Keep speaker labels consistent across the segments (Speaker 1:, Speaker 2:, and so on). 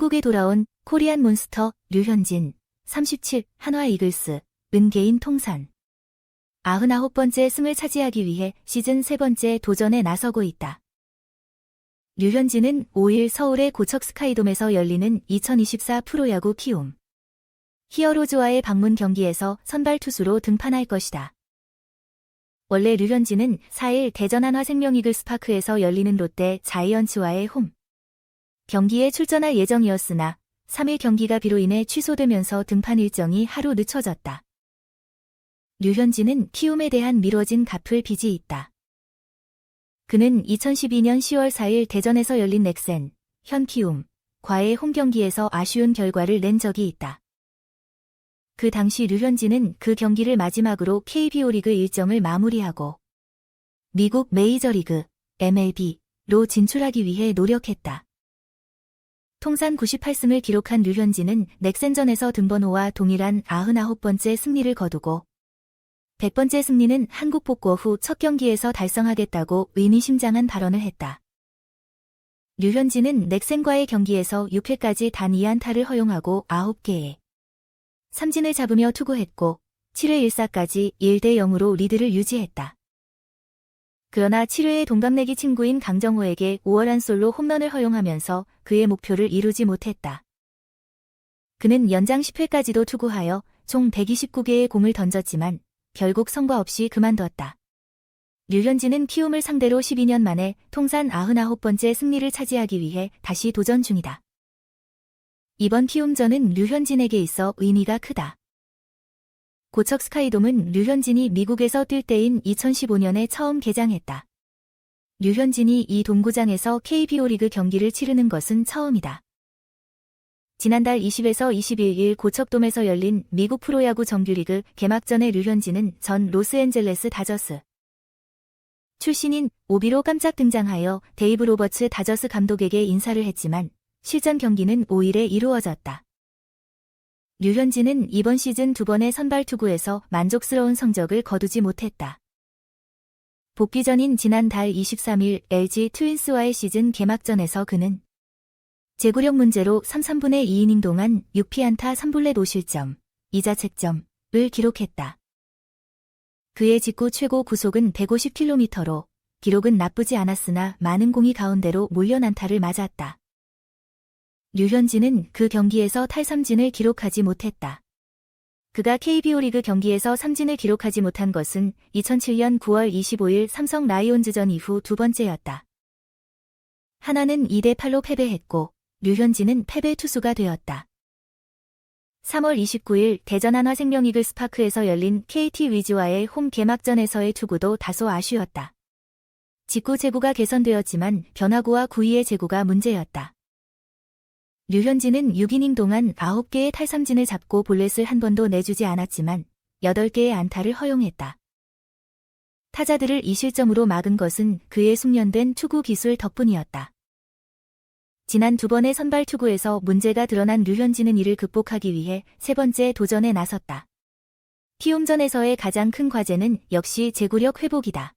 Speaker 1: 한국에 돌아온 코리안 몬스터 류현진 37 한화 이글스 은 개인 통산 99번째 승을 차지하기 위해 시즌 3번째 도전에 나서고 있다. 류현진은 5일 서울의 고척 스카이돔에서 열리는 2024 프로야구 키움 히어로즈와의 방문 경기에서 선발 투수로 등판할 것이다. 원래 류현진은 4일 대전 한화생명 이글스파크에서 열리는 롯데 자이언츠와의 홈 경기에 출전할 예정이었으나 3일 경기가 비로 인해 취소되면서 등판 일정이 하루 늦춰졌다. 류현진은 키움에 대한 미뤄진 갚을 빚이 있다. 그는 2012년 10월 4일 대전에서 열린 넥센, 현 키움과의 홈 경기에서 아쉬운 결과를 낸 적이 있다. 그 당시 류현진은 그 경기를 마지막으로 KBO 리그 일정을 마무리하고 미국 메이저리그, MLB로 진출하기 위해 노력했다. 통산 98승을 기록한 류현진은 넥센전에서 등번호와 동일한 99번째 승리를 거두고 100번째 승리는 한국 복구 후 첫 경기에서 달성하겠다고 의미심장한 발언을 했다. 류현진은 넥센과의 경기에서 6회까지 단 2안타를 허용하고 9개의 삼진을 잡으며 투구했고 7회 1사까지 1대 0으로 리드를 유지했다. 그러나 7회에 동갑내기 친구인 강정호에게 5월 솔로 홈런을 허용하면서 그의 목표를 이루지 못했다. 그는 연장 10회까지도 투구하여 총 129개의 공을 던졌지만 결국 성과 없이 그만뒀다. 류현진은 키움을 상대로 12년 만에 통산 99번째 승리를 차지하기 위해 다시 도전 중이다. 이번 키움전은 류현진에게 있어 의미가 크다. 고척 스카이돔은 류현진이 미국에서 뛸 때인 2015년에 처음 개장했다. 류현진이 이 동구장에서 KBO 리그 경기를 치르는 것은 처음이다. 지난달 20에서 21일 고척돔에서 열린 미국 프로야구 정규리그 개막전에 류현진은 전 로스앤젤레스 다저스 출신인 오비로 깜짝 등장하여 데이브 로버츠 다저스 감독에게 인사를 했지만 실전 경기는 5일에 이루어졌다. 류현진은 이번 시즌 2번의 선발 투구에서 만족스러운 성적을 거두지 못했다. 복귀 전인 지난달 23일 LG 트윈스와의 시즌 개막전에서 그는 제구력 문제로 3/3분의 2이닝 동안 6피안타 3볼넷 5실점, 2자책점을 기록했다. 그의 직구 최고 구속은 150km로 기록은 나쁘지 않았으나 많은 공이 가운데로 몰려 난타를 맞았다. 류현진은 그 경기에서 탈삼진을 기록하지 못했다. 그가 KBO 리그 경기에서 삼진을 기록하지 못한 것은 2007년 9월 25일 삼성 라이온즈전 이후 두 번째였다. 하나는 2대 8로 패배했고 류현진은 패배 투수가 되었다. 3월 29일 대전 한화생명 이글스파크에서 열린 KT 위즈와의 홈 개막전에서의 투구도 다소 아쉬웠다. 직구 제구가 개선되었지만 변화구와 구위의 제구가 문제였다. 류현진은 6이닝 동안 9개의 탈삼진을 잡고 볼넷을 한 번도 내주지 않았지만 8개의 안타를 허용했다. 타자들을 2실점으로 막은 것은 그의 숙련된 투구 기술 덕분이었다. 지난 2번의 선발 투구에서 문제가 드러난 류현진은 이를 극복하기 위해 세 번째 도전에 나섰다. 키움전에서의 가장 큰 과제는 역시 제구력 회복이다.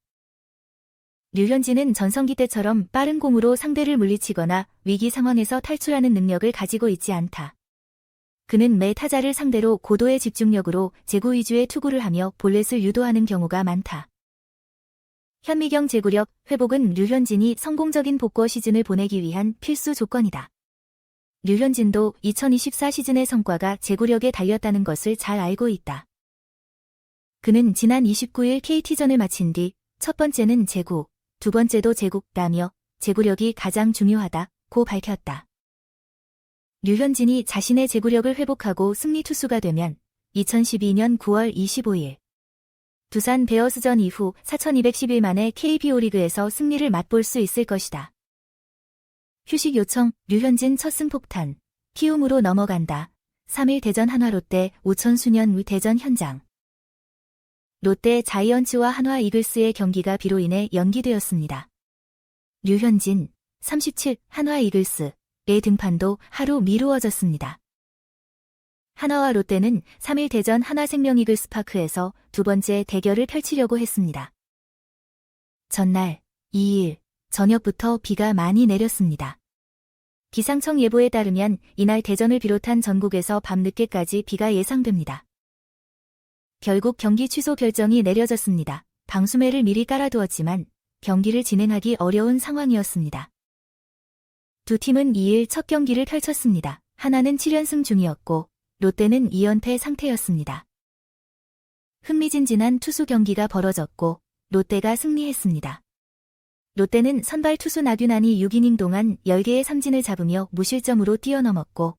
Speaker 1: 류현진은 전성기 때처럼 빠른 공으로 상대를 물리치거나 위기 상황에서 탈출하는 능력을 가지고 있지 않다. 그는 매 타자를 상대로 고도의 집중력으로 제구 위주의 투구를 하며 볼넷을 유도하는 경우가 많다. 현미경 제구력 회복은 류현진이 성공적인 복구 시즌을 보내기 위한 필수 조건이다. 류현진도 2024 시즌의 성과가 제구력에 달렸다는 것을 잘 알고 있다. 그는 지난 29일 KT전을 마친 뒤 첫 번째는 제구, 두 번째도 제구라며 제구력이 가장 중요하다고 밝혔다. 류현진이 자신의 제구력을 회복하고 승리 투수가 되면 2012년 9월 25일 두산 베어스전 이후 4210일 만에 KBO 리그에서 승리를 맛볼 수 있을 것이다. 휴식 요청, 류현진 첫 승폭탄, 키움으로 넘어간다. 3일 대전 한화 롯데 오천수년 대전 현장. 롯데 자이언츠와 한화 이글스의 경기가 비로 인해 연기되었습니다. 류현진, 37 한화 이글스의 등판도 하루 미루어졌습니다. 한화와 롯데는 3일 대전 한화생명 이글스파크에서 두 번째 대결을 펼치려고 했습니다. 전날 2일 저녁부터 비가 많이 내렸습니다. 기상청 예보에 따르면 이날 대전을 비롯한 전국에서 밤늦게까지 비가 예상됩니다. 결국 경기 취소 결정이 내려졌습니다. 방수매를 미리 깔아두었지만 경기를 진행하기 어려운 상황이었습니다. 두 팀은 2일 첫 경기를 펼쳤습니다. 하나는 7연승 중이었고 롯데는 2연패 상태였습니다. 흥미진진한 투수 경기가 벌어졌고 롯데가 승리했습니다. 롯데는 선발 투수 나균안이 6이닝 동안 10개의 삼진을 잡으며 무실점으로 뛰어넘었고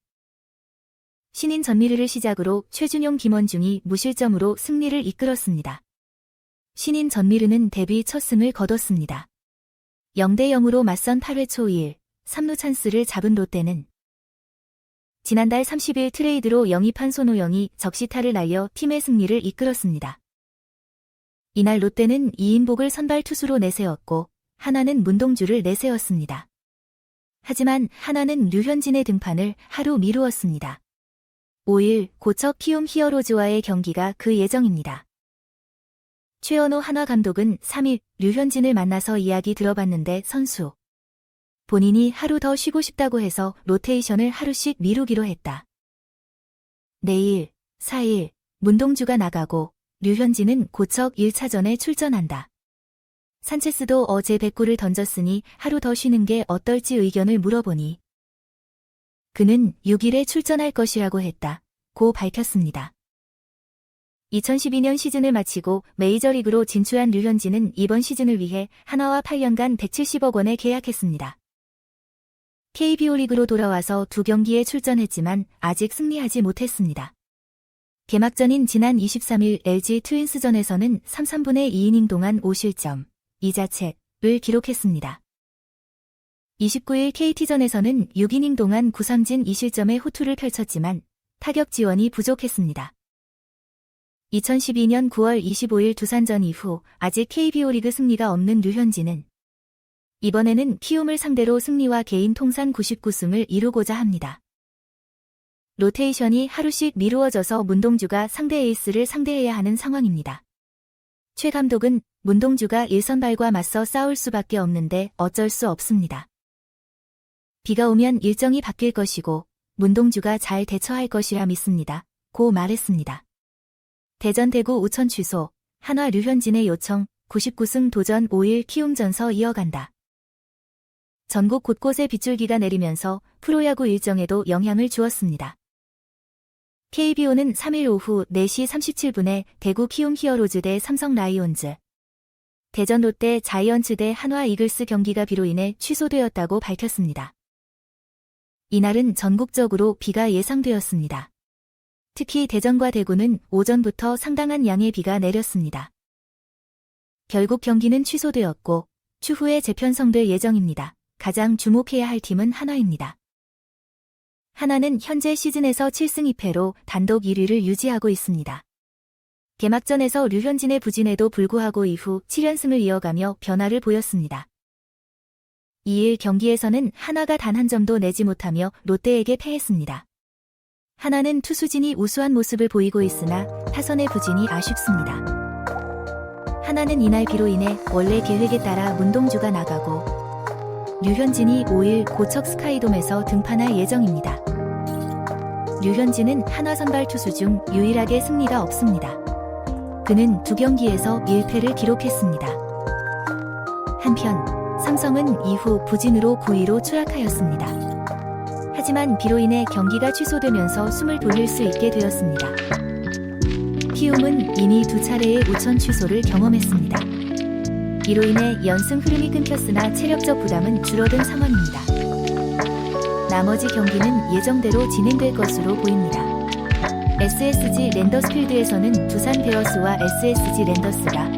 Speaker 1: 신인 전미르를 시작으로 최준용 김원중이 무실점으로 승리를 이끌었습니다. 신인 전미르는 데뷔 첫 승을 거뒀습니다. 0대0으로 맞선 8회 초 2일 3루 찬스를 잡은 롯데는 지난달 30일 트레이드로 영입한 손호영이 적시타를 날려 팀의 승리를 이끌었습니다. 이날 롯데는 이인복을 선발 투수로 내세웠고 하나는 문동주를 내세웠습니다. 하지만 하나는 류현진의 등판을 하루 미루었습니다. 5일 고척 키움 히어로즈와의 경기가 그 예정입니다. 최원호 한화 감독은 3일 류현진을 만나서 이야기 들어봤는데 선수 본인이 하루 더 쉬고 싶다고 해서 로테이션을 하루씩 미루기로 했다. 내일 4일 문동주가 나가고 류현진은 고척 1차전에 출전한다. 산체스도 어제 100구를 던졌으니 하루 더 쉬는 게 어떨지 의견을 물어보니 그는 6일에 출전할 것이라고 했다. 고 밝혔습니다. 2012년 시즌을 마치고 메이저리그로 진출한 류현진은 이번 시즌을 위해 한화와 8년간 170억 원에 계약했습니다. KBO 리그로 돌아와서 2경기에 출전했지만 아직 승리하지 못했습니다. 개막전인 지난 23일 LG 트윈스전에서는 3, 3분의 2이닝 동안 5실점, 2자책을 기록했습니다. 29일 KT전에서는 6이닝 동안 9삼진 2실점의 호투를 펼쳤지만 타격 지원이 부족했습니다. 2012년 9월 25일 두산전 이후 아직 KBO 리그 승리가 없는 류현진은 이번에는 키움을 상대로 승리와 개인 통산 99승을 이루고자 합니다. 로테이션이 하루씩 미루어져서 문동주가 상대 에이스를 상대해야 하는 상황입니다. 최 감독은 문동주가 1선발과 맞서 싸울 수밖에 없는데 어쩔 수 없습니다. 비가 오면 일정이 바뀔 것이고 문동주가 잘 대처할 것이라 믿습니다. 고 말했습니다. 대전 대구 우천 취소, 한화 류현진의 요청, 99승 도전 5일 키움 전서 이어간다. 전국 곳곳에 빗줄기가 내리면서 프로야구 일정에도 영향을 주었습니다. KBO는 3일 오후 4시 37분에 대구 키움 히어로즈 대 삼성 라이온즈, 대전 롯데 자이언츠 대 한화 이글스 경기가 비로 인해 취소되었다고 밝혔습니다. 이날은 전국적으로 비가 예상되었습니다. 특히 대전과 대구는 오전부터 상당한 양의 비가 내렸습니다. 결국 경기는 취소되었고 추후에 재편성될 예정입니다. 가장 주목해야 할 팀은 한화입니다. 한화는 현재 시즌에서 7승 2패로 단독 1위를 유지하고 있습니다. 개막전에서 류현진의 부진에도 불구하고 이후 7연승을 이어가며 변화를 보였습니다. 2일 경기에서는 한화가 단 한 점도 내지 못하며 롯데에게 패했습니다. 한화는 투수진이 우수한 모습을 보이고 있으나 타선의 부진이 아쉽습니다. 한화는 이날 비로 인해 원래 계획에 따라 문동주가 나가고 류현진이 5일 고척 스카이돔에서 등판할 예정입니다. 류현진은 한화 선발 투수 중 유일하게 승리가 없습니다. 그는 2경기에서 1패를 기록했습니다. 한편 삼성은 이후 부진으로 9위로 추락하였습니다. 하지만 비로 인해 경기가 취소되면서 숨을 돌릴 수 있게 되었습니다. 키움은 이미 2차례의 우천 취소를 경험했습니다. 이로 인해 연승 흐름이 끊겼으나 체력적 부담은 줄어든 상황입니다. 나머지 경기는 예정대로 진행될 것으로 보입니다. SSG 랜더스필드에서는 두산 베어스와 SSG 랜더스가,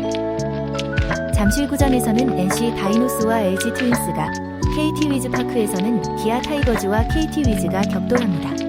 Speaker 1: 잠실구장에서는 NC 다이노스와 LG 트윈스가, KT 위즈파크에서는 기아 타이거즈와 KT 위즈가 격돌합니다.